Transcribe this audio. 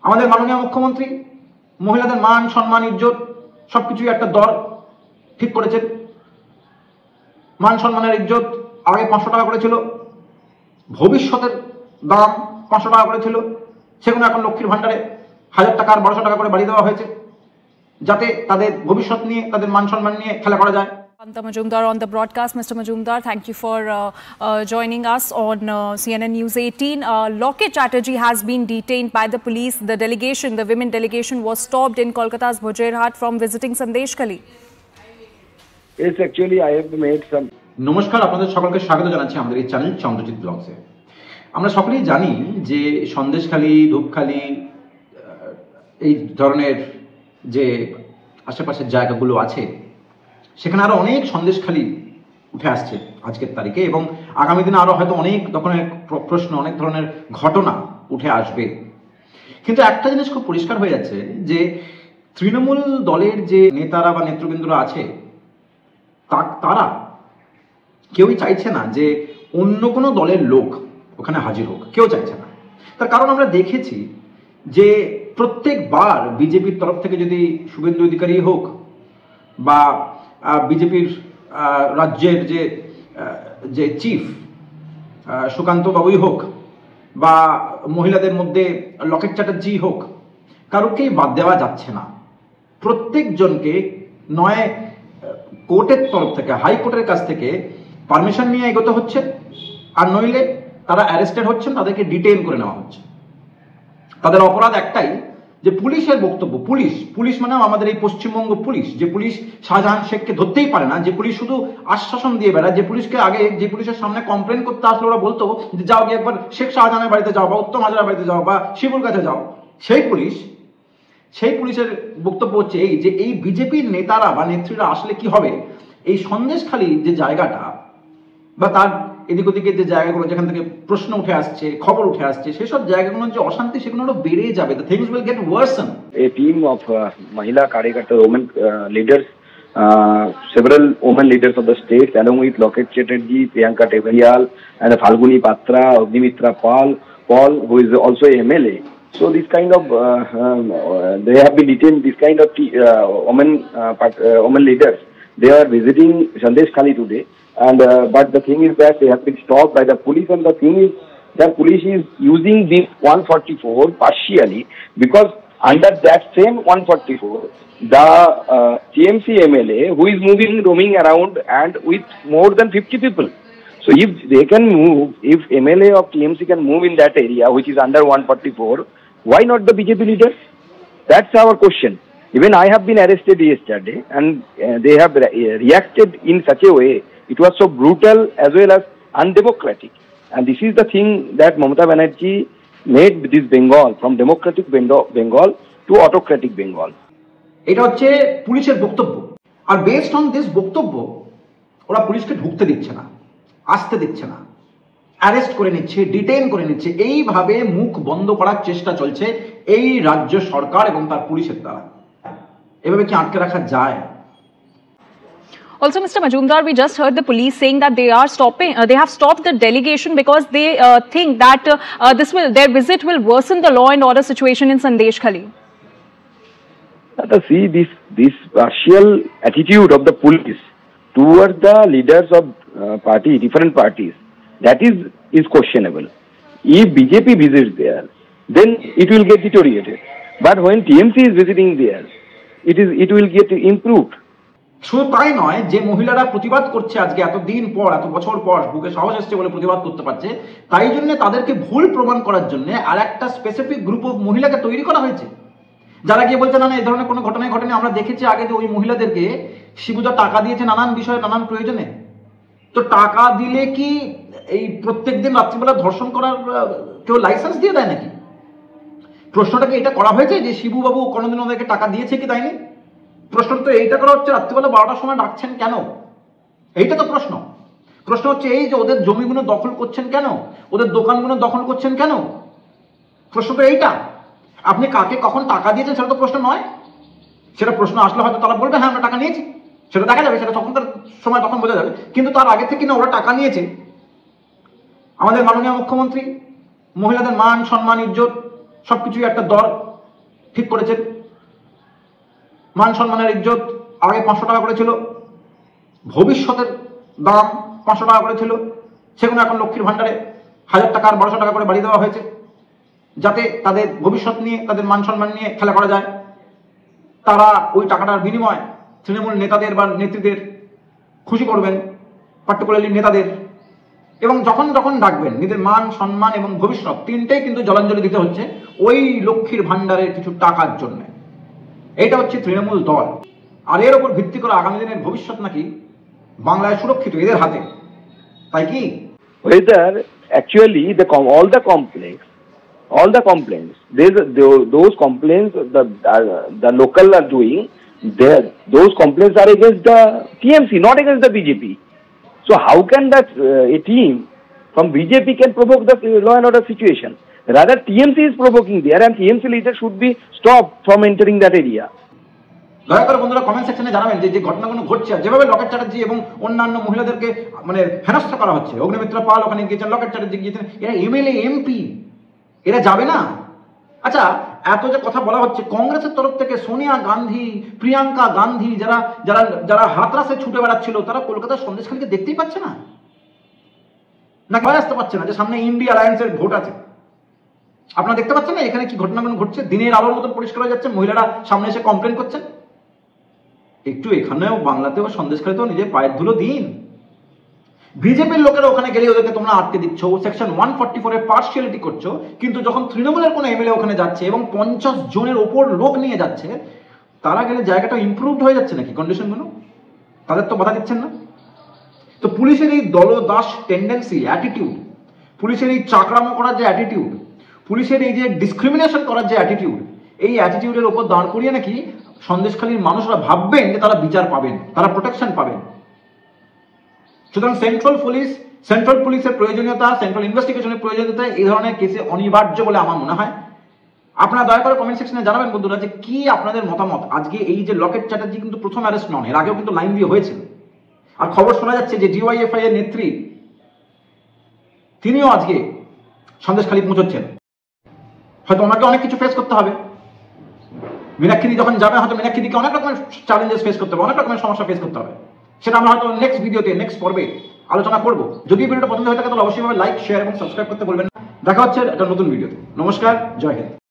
আমাদের মাননীয় মুখ্যমন্ত্রী মহিলাদের মান সম্মান ইজ্জত সবকিছুই একটা দর ঠিক করেছেন। মান সম্মানের ইজ্জত আগে 500 টাকা করেছিল, ভবিষ্যতের দাম 500 টাকা করেছিল, সেগুলো এখন লক্ষ্মীর ভান্ডারে 1000 টাকা আর 1200 টাকা করে বাড়িয়ে দেওয়া হয়েছে, যাতে তাদের ভবিষ্যৎ নিয়ে তাদের মান সম্মান নিয়ে খেলা করা যায়। Anta Majumdar on the broadcast. Mr. Majumdar, thank you for joining us on CNN News 18. Locket Chatterjee has been detained by the police. The delegation, the women delegation, was stopped in Kolkata's Bhojerhat from visiting Sandeshkhali. Yes, actually I have made some. নমস্কার, আপনাদের সকলকে স্বাগত জানাচ্ছি আমাদের এই channel Chandrajit ব্লগসে। আমরা সকলেই জানি যে সন্দেশখালী, ধূপখালী এই ধরনের যে আশেপাশের জায়গাগুলো আছে সেখানে আরো অনেক সন্দেশখালী উঠে আসছে আজকের তারিখে, এবং আগামী দিনে আরো হয়তো অনেক ধরনের প্রশ্ন, অনেক ধরনের ঘটনা উঠে আসবে। কিন্তু একটা জিনিস খুব পরিষ্কার হয়ে যাচ্ছে যে তৃণমূল দলের যে নেতারা বা নেতৃবৃন্দরা আছে তারা কেউই চাইছে না যে অন্য কোনো দলের লোক ওখানে হাজির হোক, কেউ চাইছে না। তার কারণ আমরা দেখেছি যে প্রত্যেকবার বিজেপির তরফ থেকে যদি শুভেন্দু অধিকারী হোক বা বিজেপির রাজ্যের যে চিফ সুকান্ত বাবুই হোক বা মহিলাদের মধ্যে লকেট চ্যাটার্জি হোক, কারোকেই বাদ দেওয়া যাচ্ছে না। প্রত্যেকজনকে নয় কোর্টের তরফ থেকে, হাইকোর্টের কাছ থেকে পারমিশন নিয়ে এগোতে হচ্ছে, আর নইলে তারা অ্যারেস্টেড হচ্ছেন, তাদেরকে ডিটেইন করে নেওয়া হচ্ছে। তাদের অপরাধ একটাই যে পুলিশের বক্তব্য, পুলিশ মানে আমাদের এই পশ্চিমবঙ্গ পুলিশ, যে পুলিশ শাহজাহান শেখকে ধরতেই পারে না, যে পুলিশ শুধু আশ্বাসন দিয়ে বেড়ায়, যে পুলিশকে আগে যে পুলিশের সামনে কমপ্লেন করতে আসলে ওরা বলতো যে যাও গিয়ে একবার শেখ শাহজাহানের বাড়িতে যাও বা উত্তম হাজারের বাড়িতে যাও বা শিবুর কাছে যাও, সেই পুলিশের বক্তব্য হচ্ছে এই যে এই বিজেপির নেতারা বা নেত্রীরা আসলে কি হবে, এই সন্দেশখালী যে জায়গাটা বা তার এদিক ওদিকে যে জায়গাগুলো যেখান থেকে প্রশ্ন উঠে আসছে, খবর উঠে আসছে, সেসব জায়গাগুলোর যে অশান্তি সেগুলো আরো বেড়ে যাবে। The things will get worsen. A team of Mahila Karyakarta women leaders, several women leaders of the state, along with Loket Chatterjee, Priyanka Tevarial, and Falguni Patra, Agnimitra Paul, who is also a MLA. So this kind of they have been detained. This kind of women leaders, they are visiting Sandeshkhali today. And but the thing is that they have been stopped by the police, and the thing is that police is using this 144 partially, because under that same 144 the TMC MLA who is roaming around and with more than 50 people. So if they can move, if MLA of TMC can move in that area which is under 144, why not the BJP leaders? That's our question. Even I have been arrested yesterday, and they have reacted in such a way. It was so brutal as well as undemocratic. And this is the thing that Mamata Banerjee made this Bengal from democratic Bengal to autocratic Bengal. এটা হচ্ছে পুলিশের বক্তব্য, are based on this বক্তব্য ওরা পুলিশকে ঢুকতে দিচ্ছে না, আসতে দিচ্ছে না, অ্যারেস্ট করে নিচ্ছে, ডিটেইন করে নিচ্ছে। এইভাবে মুখ বন্ধ করার চেষ্টা চলছে এই রাজ্য সরকার এবং তার পুলিশের দ্বারা। এভাবে কি আটকে রাখা যায়? Also, Mr. Majumdar, we just heard the police saying that they have stopped the delegation because they think that their visit will worsen the law and order situation in Sandeshkhali. See, this partial attitude of the police towards the leaders of different parties, that is questionable. If BJP visits there, then it will get deteriorated. But when TMC is visiting there, it will get improved. শুধু তাই নয়, যে মহিলারা প্রতিবাদ করছে আজকে এতদিন পর, এত বছর পর বুকে সাহস এসছে বলে প্রতিবাদ করতে পারছে, তাই জন্য তাদেরকে ভুল প্রমাণ করার জন্য আর একটা স্পেসিফিক গ্রুপ অফ মহিলাকে তৈরি করা হয়েছে, যারা গিয়ে বলছে না না এই ধরনের কোনো ঘটনায় ঘটেনি। আমরা দেখেছি আগে যে ওই মহিলাদেরকে শিবুদা টাকা দিয়েছে নানান বিষয়ে, নানান প্রয়োজনে। তো টাকা দিলে কি এই প্রত্যেকদিন রাত্রিবেলা ধর্ষণ করার কেউ লাইসেন্স দিয়ে দেয় নাকি? প্রশ্নটাকে এটা করা হয়েছে যে শিবুবাবু কোনোদিন ওদেরকে টাকা দিয়েছে কি দেয়নি? প্রশ্নটা তো এইটা করা হচ্ছে, রাত্রিবেলা 12টার সময় ডাকছেন কেন? এইটা তো প্রশ্ন হচ্ছে এই যে ওদের জমিগুলো দখল করছেন কেন, ওদের দোকানগুলো দখল করছেন কেন? প্রশ্ন তো এইটা। আপনি কাকে কখন টাকা দিয়েছেন সেটা তো প্রশ্ন নয়। সেটা প্রশ্ন আসলে হয়তো তারা বলবে হ্যাঁ আমরা টাকা নিয়েছি, সেটা দেখা যাবে, সেটা তখনকার সময় তখন বোঝা যাবে। কিন্তু তার আগে থেকে না ওরা টাকা নিয়েছে। আমাদের মাননীয় মুখ্যমন্ত্রী মহিলাদের মান সম্মান ইজ্জত সবকিছুই একটা দর ঠিক করেছেন। মান সম্মানের ইজ্জত আগে 500 টাকা করে ছিল, ভবিষ্যতের দাম 500 টাকা করে ছিল, সেগুলো এখন লক্ষ্মীর ভাণ্ডারে 1000 টাকা আর 1200 টাকা করে বাড়িয়ে দেওয়া হয়েছে, যাতে তাদের ভবিষ্যৎ নিয়ে, তাদের মান সম্মান নিয়ে খেলা করা যায়। তারা ওই টাকাটার বিনিময়ে তৃণমূল নেতাদের বা নেত্রীদের খুশি করবেন, পার্টিকুলারলি নেতাদের, এবং যখন যখন ডাকবেন নিজের মান সম্মান এবং ভবিষ্যৎ তিনটেই কিন্তু জলাঞ্জলি দিতে হচ্ছে ওই লক্ষ্মীর ভাণ্ডারের কিছু টাকার জন্য। এটা হচ্ছে তৃণমূল দল, আর এর উপর ভিত্তি করে আগামী দিনের ভবিষ্যৎ নাকি বাংলায় সুরক্ষিত এদের হাতে, তাই কি? Whether actually all the complaints, those complaints the local are doing, those complaints are against the TMC, not against the BJP. So how can that a team from BJP can provoke the law and order situation? Rather, TMC is provoking there, and TMC leaders should be stopped from entering that area. দয়া করে বন্ধুরা comment সেকশনে জানাবেন যে যে ঘটনাগুলো ঘটছে, যেভাবে লকেট চ্যাটার্জি এবং অন্যান্য মহিলাদেরকে মানে হেনস্থা করা হচ্ছে। অগ্নিমিত্র পাল ওখানে গিয়েছেন, লকেট চ্যাটার্জি গিয়েছেন, এরা MLA MP, এরা যাবে না? আচ্ছা, এত যে কথা বলা হচ্ছে কংগ্রেসের তরফ থেকে, সোনিয়া গান্ধী, প্রিয়াঙ্কা গান্ধী, যারা যারা যারা হাতরাসে ছুটে বেড়াচ্ছিল, তারা কলকাতার সন্দেশখালীকে দেখতেই পাচ্ছে না, না ভয় আসতে পারছে না যে সামনে ইন্ডিয়া অ্যালায়েন্সের ভোট আছে? আপনারা দেখতে পাচ্ছেন না এখানে কি ঘটনাগুলো ঘটছে? দিনের আলোর মতন পরিষ্কার হয়ে যাচ্ছে, মহিলারা সামনে এসে কমপ্লেন করছেন। একটু এখানেও বাংলাতেও সন্দেশখালীতেও নিজের পায়ের ধুলো দিন। বিজেপির লোকেরা ওখানে গেলে ওদেরকে তোমরা আটকে দিচ্ছ, সেকশন 144 এর পার্সিয়ালিটি করছো, কিন্তু যখন তৃণমূলের কোনো MLA ওখানে যাচ্ছে এবং 50 জনের ওপর লোক নিয়ে যাচ্ছে, তারা গেলে জায়গাটা ইমপ্রুভড হয়ে যাচ্ছে নাকি কন্ডিশনগুলো? তাদের তো বাধা দিচ্ছেন না। তো পুলিশের এই দলদাস টেন্ডেন্সি, অ্যাটিটিউড, পুলিশের এই চাকরামো করার যে অ্যাটিটিউড, পুলিশের এই যে ডিসক্রিমিনেশন করার যে অ্যাটিটিউড, এই অ্যাটিটিউডের ওপর দাঁড় করিয়ে নাকি সন্দেশখালীর মানুষরা ভাববেন যে তারা বিচার পাবেন, তারা প্রোটেকশন পাবেন। সুতরাং সেন্ট্রাল পুলিশের প্রয়োজনীয়তা, সেন্ট্রাল ইনভেস্টিগেশনের প্রয়োজনীয়তা এই ধরনের কেসে অনিবার্য বলে আমার মনে হয়। আপনারা দয়া করে কমেন্ট সেকশনে জানাবেন বন্ধুরা যে কি আপনাদের মতামত। আজকে এই যে লকেট চ্যাটার্জি কিন্তু প্রথম অ্যারেস্ট নন, এর আগেও কিন্তু লাইন দিয়ে হয়েছিল। আর খবর শোনা যাচ্ছে যে DYFI এর নেত্রী তিনিও আজকে সন্দেশখালী পৌঁছচ্ছেন। হয়তো ওনাকে অনেক কিছু ফেস করতে হবে। মীনাক্ষী যখন যাবে, হয়তো মীনাক্ষীকে অনেক রকমের চ্যালেঞ্জেস ফেস করতে হবে, অনেক রকমের সমস্যা ফেস করতে হবে। সেটা আমরা হয়তো নেক্সট ভিডিওতে, নেক্সট পর্বে আলোচনা করব। যদি ভিডিওটা পছন্দ হয়ে থাকে তাহলে অবশ্যই লাইক, শেয়ার এবং সাবস্ক্রাইব করতে বলবেন না। দেখা হচ্ছে একটা নতুন ভিডিওতে। নমস্কার, জয় হিন্দ।